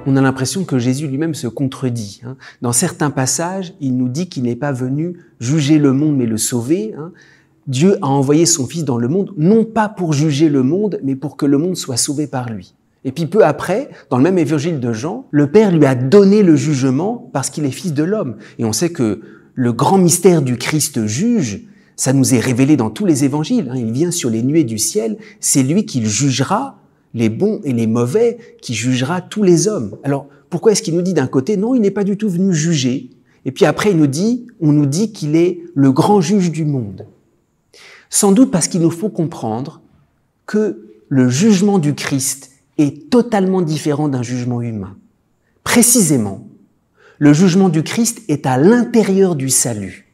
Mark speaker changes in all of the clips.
Speaker 1: on a l'impression que Jésus lui-même se contredit. Dans certains passages, il nous dit qu'il n'est pas venu juger le monde mais le sauver. Dieu a envoyé son Fils dans le monde, non pas pour juger le monde, mais pour que le monde soit sauvé par lui. Et puis peu après, dans le même évangile de Jean, le Père lui a donné le jugement parce qu'il est Fils de l'homme. Et on sait que le grand mystère du Christ juge, ça nous est révélé dans tous les évangiles. Il vient sur les nuées du ciel, c'est lui qui jugera les bons et les mauvais, qui jugera tous les hommes. Alors, pourquoi est-ce qu'il nous dit d'un côté, non, il n'est pas du tout venu juger, et puis après on nous dit qu'il est le grand juge du monde? Sans doute parce qu'il nous faut comprendre que le jugement du Christ est totalement différent d'un jugement humain. Précisément, le jugement du Christ est à l'intérieur du salut.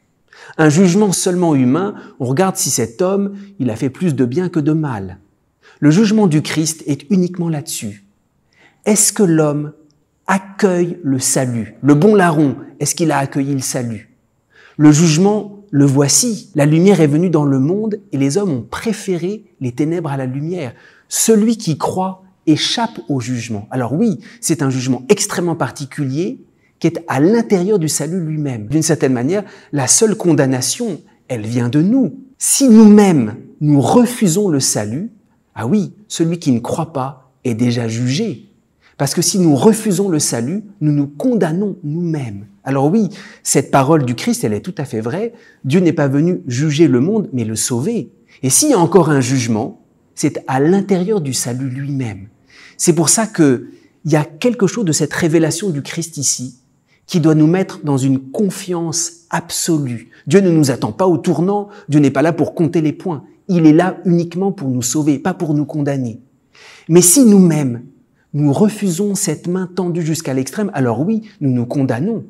Speaker 1: Un jugement seulement humain, on regarde si cet homme, il a fait plus de bien que de mal. Le jugement du Christ est uniquement là-dessus. Est-ce que l'homme accueille le salut? Le bon larron, est-ce qu'il a accueilli le salut? Le jugement, le voici. La lumière est venue dans le monde et les hommes ont préféré les ténèbres à la lumière. Celui qui croit échappe au jugement. Alors oui, c'est un jugement extrêmement particulier qui est à l'intérieur du salut lui-même. D'une certaine manière, la seule condamnation, elle vient de nous. Si nous-mêmes, nous refusons le salut, ah oui, celui qui ne croit pas est déjà jugé. Parce que si nous refusons le salut, nous nous condamnons nous-mêmes. Alors oui, cette parole du Christ, elle est tout à fait vraie. Dieu n'est pas venu juger le monde, mais le sauver. Et s'il y a encore un jugement, c'est à l'intérieur du salut lui-même. C'est pour ça qu'il y a quelque chose de cette révélation du Christ ici qui doit nous mettre dans une confiance absolue. Dieu ne nous attend pas au tournant, Dieu n'est pas là pour compter les points. Il est là uniquement pour nous sauver, pas pour nous condamner. Mais si nous-mêmes, nous refusons cette main tendue jusqu'à l'extrême, alors oui, nous nous condamnons.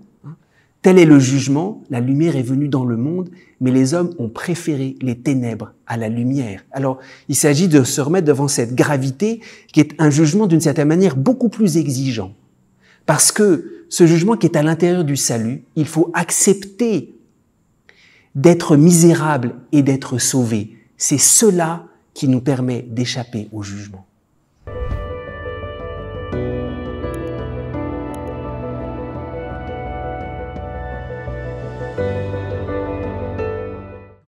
Speaker 1: Tel est le jugement, la lumière est venue dans le monde, mais les hommes ont préféré les ténèbres à la lumière. Alors, il s'agit de se remettre devant cette gravité qui est un jugement d'une certaine manière beaucoup plus exigeant. Parce que ce jugement qui est à l'intérieur du salut, il faut accepter d'être misérable et d'être sauvé. C'est cela qui nous permet d'échapper au jugement.